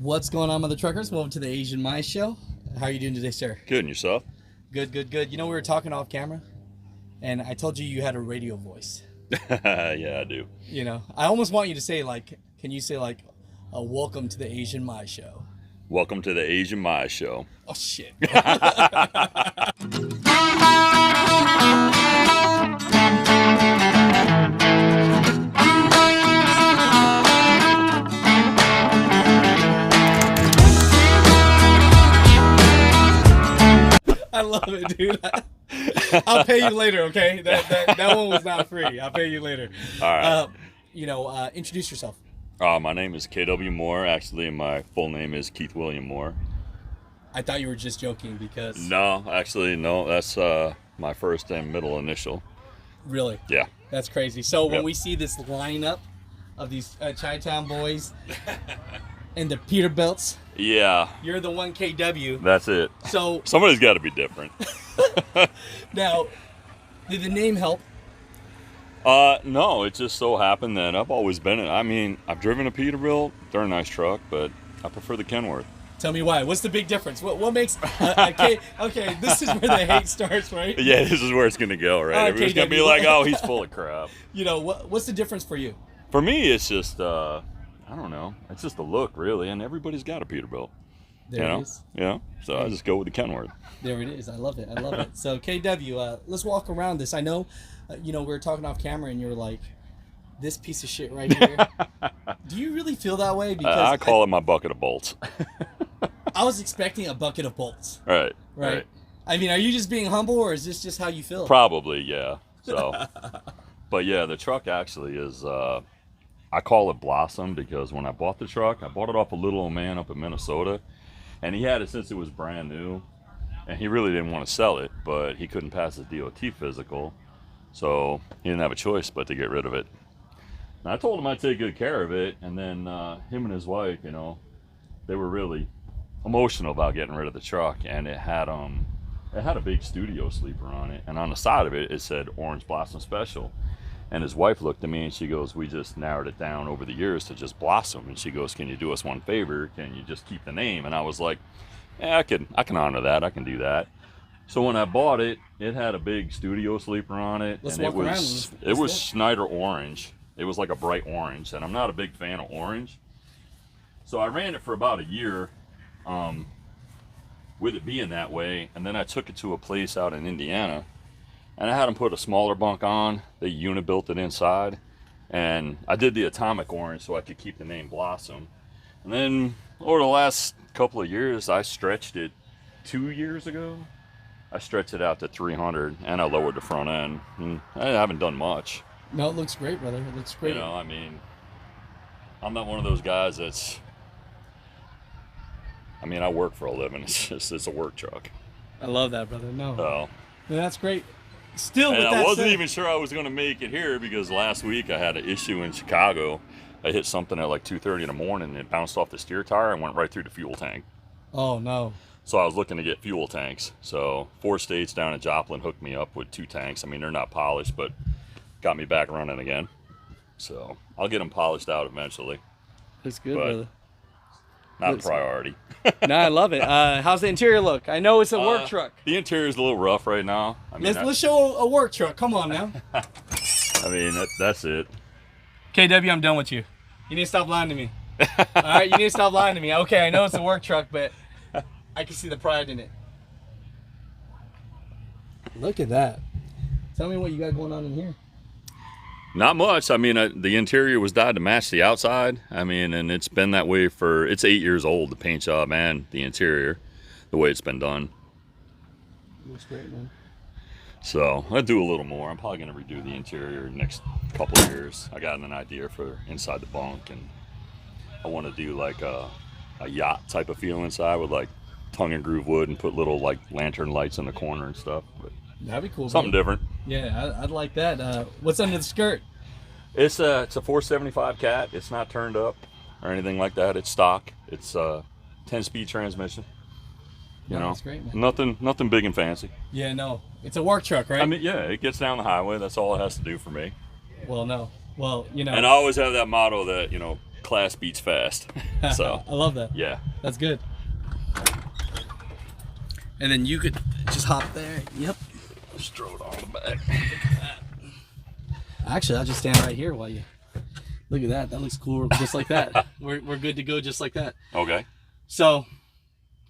What's going on, mother truckers? Welcome to the Asian Mice Show. How are you doing today, sir? Good, and yourself? Good, good, good. You know, we were talking off camera, and I told you had a radio voice. Yeah, I do. You know, I almost want you to say, like, can you say, like, welcome to the Asian Mice Show? Welcome to the Asian Mice Show. Oh, shit. I love it, dude. I'll pay you later, okay? That one was not free. I'll pay you later. All right. Introduce yourself. My name is KW Moore. Actually, my full name is Keith William Moore. I thought you were just joking because... No, actually, no. That's my first and middle initial. Really? Yeah. That's crazy. So when Yep. we see this lineup of these Chi-Town boys and the Peterbilts, Yeah, you're the one KW. that's it. So Somebody's got to be different. now, did the name help? No, it just so happened that I've always been in. I mean, I've driven a Peterbilt. They're a nice truck, but I prefer the Kenworth. Tell me why. What's the big difference? What makes okay, this is where the hate starts, right? Yeah, this is where it's going to go, right? Everyone's going to be like, oh, he's full of crap. You know, what's the difference for you? For me, it's just, I don't know. It's just the look, really, and everybody's got a Peterbilt. There you it know? is. Yeah, so I just go with the Kenworth. There it is. I love it. I love it. So, KW, let's walk around this. I know, we were talking off camera, and you were like, this piece of shit right here. Do you really feel that way? Because I call it my bucket of bolts. I was expecting a bucket of bolts. Right. I mean, are you just being humble, or is this just how you feel? Probably, yeah. So, but yeah, the truck actually is, I call it Blossom because when I bought the truck, I bought it off a little old man up in Minnesota, and he had it since it was brand new, and he really didn't want to sell it, but he couldn't pass his DOT physical, so he didn't have a choice but to get rid of it. And I told him I'd take good care of it, and then him and his wife, they were really emotional about getting rid of the truck, and it had a big studio sleeper on it, and on the side of it, it said Orange Blossom Special. And his wife looked at me and she goes, we just narrowed it down over the years to just Blossom. And she goes, can you do us one favor? Can you just keep the name? And I was like, yeah, I can honor that. I can do that. So when I bought it, it had a big studio sleeper on it. Let's and walk around. It was Schneider orange. It was like a bright orange, and I'm not a big fan of orange. So I ran it for about a year with it being that way. And then I took it to a place out in Indiana, and I had them put a smaller bunk on. They unit-built it inside, and I did the atomic orange so I could keep the name Blossom. And then over the last couple of years, I stretched it. 2 years ago, I stretched it out to 300, and I lowered the front end. And I haven't done much. No, it looks great, brother. It looks great. I mean, I'm not one of those guys that's... I mean, I work for a living. It's a work truck. I love that, brother. No. So... That's great. Still, and with that I wasn't said, even sure I was going to make it here because last week I had an issue in Chicago. I hit something at like 2:30 in the morning, and it bounced off the steer tire and went right through the fuel tank. Oh, no. So I was looking to get fuel tanks. So 4 states down in Joplin hooked me up with 2 tanks. I mean, they're not polished, but got me back running again. So I'll get them polished out eventually. That's good, But- brother. Not a priority. No, I love it. How's the interior look? I know it's a work truck. The interior is a little rough right now. I mean, Let's show a work truck. Come on now. I mean that's it. KW, I'm done with you. You need to stop lying to me. All right, you need to stop lying to me. Okay, I know it's a work truck, but I can see the pride in it. Look at that. Tell me what you got going on in here. Not much. I mean, the interior was dyed to match the outside. I mean, and it's been that way it's 8 years old, the paint job and the interior, the way it's been done. Looks great, man. So I'll do a little more. I'm probably going to redo the interior next couple of years. I got an idea for inside the bunk, and I want to do like a yacht type of feel inside with like tongue and groove wood and put little like lantern lights in the corner and stuff. But that'd be cool. something different. Yeah, I'd like that. What's under the skirt? It's a 475 cat. It's not turned up or anything like that. It's stock. It's a 10-speed transmission. You know, that's great, man. Nothing big and fancy. Yeah, no, it's a work truck, right? I mean, yeah, it gets down the highway. That's all it has to do for me. Well, no. Well, And I always have that motto that class beats fast. So I love that. yeah. That's good. And then you could just hop there. Yep. Just throw it on the back. Actually, I'll just stand right here while you look at that. That looks cool, just like that. We're good to go, just like that. Okay. So,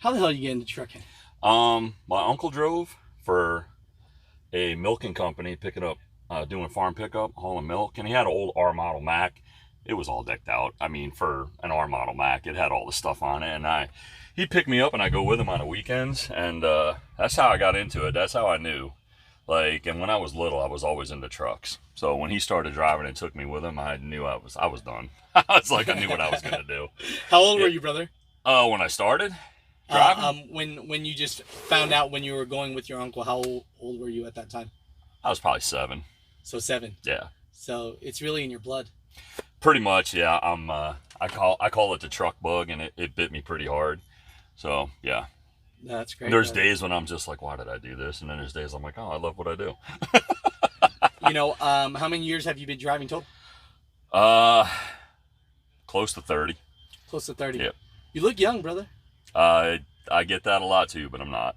how the hell you get into trucking? My uncle drove for a milking company, picking up, doing farm pickup, hauling milk, and he had an old R model Mac. It was all decked out. I mean, for an R model Mac, it had all the stuff on it, and he'd pick me up, and I go with him on the weekends, and that's how I got into it. That's how I knew. Like, and when I was little, I was always into trucks. So when he started driving and took me with him, I knew I was done. I was like, I knew what I was gonna do. How old were you, brother? When I started driving, when you just found out when you were going with your uncle, how old were you at that time? I was probably 7. So 7. Yeah. So it's really in your blood. Pretty much, yeah. I call it the truck bug, and it bit me pretty hard. So yeah. That's great. There's days when I'm just like, why did I do this? And then there's days I'm like, oh, I love what I do. How many years have you been driving total? Close to 30. Close to 30. Yep. You look young, brother. I get that a lot too, but I'm not.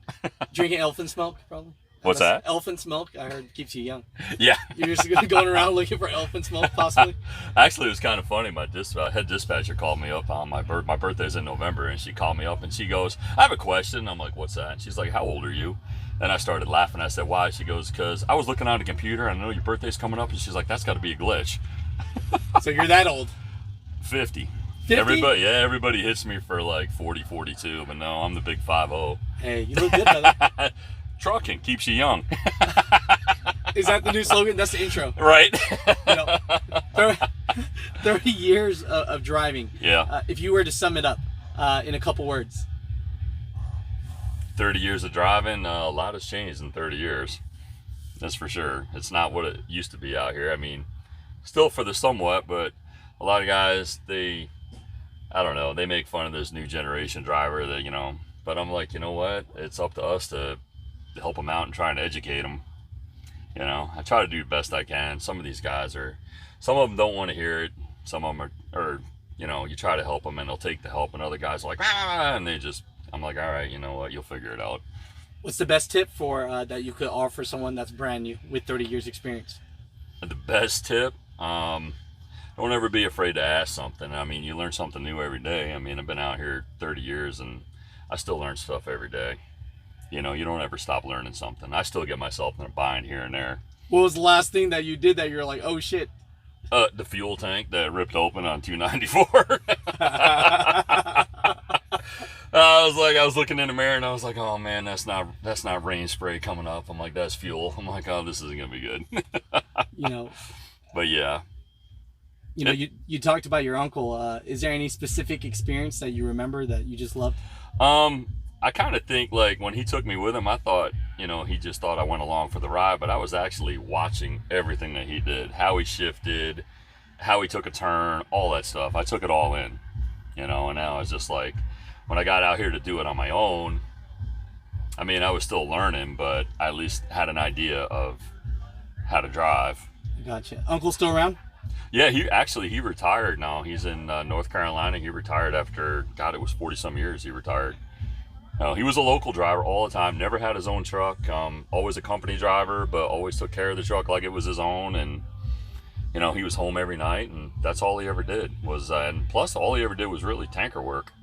Drinking elephant's milk, probably. What's that? Elephant's milk, I heard, keeps you young. Yeah. You're just going around looking for elephant's milk, possibly? Actually, it was kind of funny. My head dispatcher called me up on my birthday's in November, and she called me up, and she goes, I have a question. I'm like, what's that? And she's like, how old are you? And I started laughing. I said, why? She goes, because I was looking on the computer, and I know your birthday's coming up, and she's like, that's got to be a glitch. So you're that old? 50. 50? Everybody hits me for like 40, 42, but no, I'm the big 50. Hey, you look good, brother. Trucking keeps you young. Is that the new slogan? That's the intro. Right. 30 years of driving. Yeah. If you were to sum it up in a couple words. 30 years of driving, a lot has changed in 30 years. That's for sure. It's not what it used to be out here. I mean, still for the somewhat, but a lot of guys, I don't know, they make fun of this new generation driver that, but I'm like, you know what? It's up to us to help them out and trying to educate them. I try to do the best I can. Some of these guys some of them don't want to hear it. Some of them are you try to help them and they'll take the help, and other guys are like, and I'm like, all right, you know what? You'll figure it out. What's the best tip for that you could offer someone that's brand new with 30 years experience? The best tip, don't ever be afraid to ask something. I mean, you learn something new every day. I mean, I've been out here 30 years and I still learn stuff every day. You don't ever stop learning something. I still get myself in a bind here and there. What was the last thing that you did that you're like, oh shit? The fuel tank that ripped open on 294. I was looking in the mirror and I was like, oh man, that's not rain spray coming up. I'm like, that's fuel. I'm like, oh, this isn't gonna be good. But yeah. You talked about your uncle. Is there any specific experience that you remember that you just loved? I kind of think like when he took me with him, I thought, he just thought I went along for the ride, but I was actually watching everything that he did, how he shifted, how he took a turn, all that stuff. I took it all in, and now I was just like, when I got out here to do it on my own, I mean, I was still learning, but I at least had an idea of how to drive. Gotcha. Uncle still around? Yeah, he retired now. He's in North Carolina. He retired after, God, it was 40 some years he retired. He was a local driver all the time, never had his own truck, always a company driver, but always took care of the truck like it was his own. And, he was home every night, and that's all he ever did was, and plus all he ever did was really tanker work.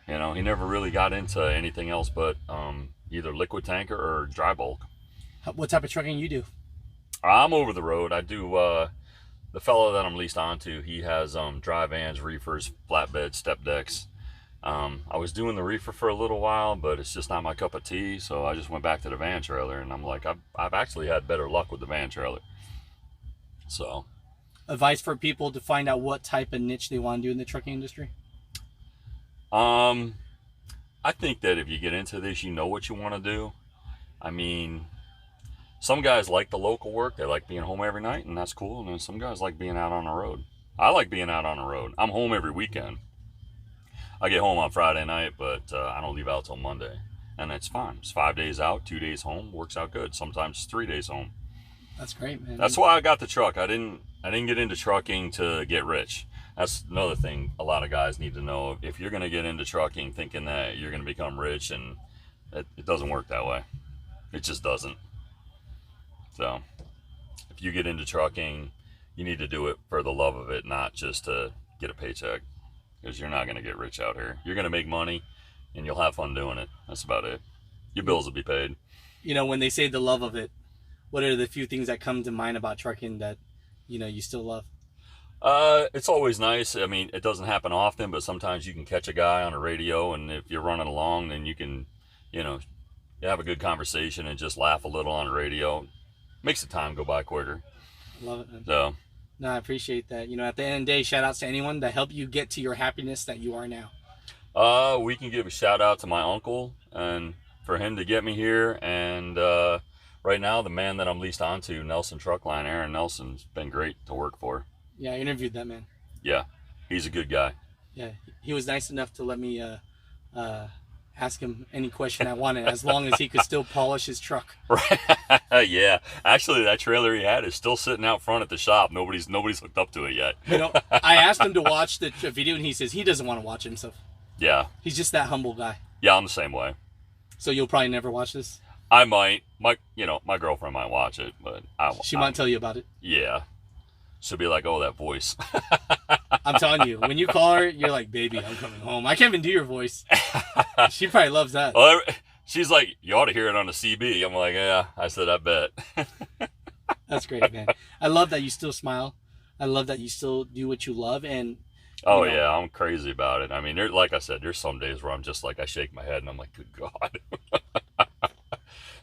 He never really got into anything else but either liquid tanker or dry bulk. What type of trucking you do? I'm over the road. I do, the fellow that I'm leased onto, he has dry vans, reefers, flatbeds, step decks. I was doing the reefer for a little while, but it's just not my cup of tea, so I just went back to the van trailer, and I'm like, I've actually had better luck with the van trailer. So, advice for people to find out what type of niche they want to do in the trucking industry? I think that if you get into this, you know what you want to do. I mean, some guys like the local work. They like being home every night, and that's cool. And then some guys like being out on the road. I like being out on the road. I'm home every weekend. I get home on Friday night, but I don't leave out till Monday. And that's fine. It's 5 days out, 2 days home. Works out good. Sometimes 3 days home. That's great, man. That's why I got the truck. I didn't get into trucking to get rich. That's another thing a lot of guys need to know. If you're going to get into trucking thinking that you're going to become rich, and it doesn't work that way. It just doesn't. So if you get into trucking, you need to do it for the love of it, not just to get a paycheck, because you're not going to get rich out here. You're going to make money and you'll have fun doing it. That's about it. Your bills will be paid. You know, when they say the love of it, what are the few things that come to mind about trucking that, you know, you still love? It's always nice. I mean, it doesn't happen often, but sometimes you can catch a guy on a radio, and if you're running along, then you can, you know, have a good conversation and just laugh a little on the radio. Makes the time go by quicker. Love it, man. So, No, I appreciate that. You know, at the end of the day, shout outs to anyone that helped you get to your happiness that you are now. we can give a shout out to my uncle and for him to get me here. And right now, the man that I'm leased onto, Nelson Truckline, Aaron Nelson's been great to work for. Yeah, I interviewed that man. Yeah, he's a good guy. Yeah, he was nice enough to let me ask him any question I wanted, as long as he could still polish his truck. Right. Yeah. Actually, that trailer he had is still sitting out front at the shop. Nobody's hooked up to it yet. You know, I asked him to watch the video, and he says he doesn't want to watch it himself. Yeah. He's just that humble guy. Yeah, I'm the same way. So you'll probably never watch this? I might. My girlfriend might watch it, but She might tell you about it. Yeah. She'll be like, "Oh, that voice." I'm telling you, when you call her, you're like, "Baby, I'm coming home." I can't even do your voice. She probably loves that. Well, she's like, "You ought to hear it on the CB." I'm like, "Yeah." I said, "I bet." That's great, man. I love that you still smile. I love that you still do what you love. And oh, yeah, I'm crazy about it. I mean, like I said, there's some days where I'm just like, I shake my head and I'm like, good God.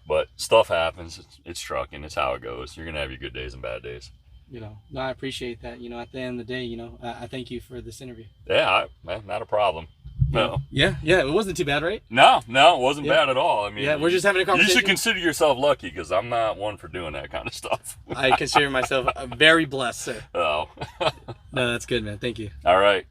But stuff happens. It's trucking. It's how it goes. You're going to have your good days and bad days. You know, no, I appreciate that. You know, at the end of the day, you know, I thank you for this interview. Yeah, not a problem. No. Yeah, it wasn't too bad, right? No, it wasn't bad at all. I mean, yeah, we're just having a conversation. You should consider yourself lucky, because I'm not one for doing that kind of stuff. I consider myself very blessed, sir. Oh. No, that's good, man. Thank you. All right.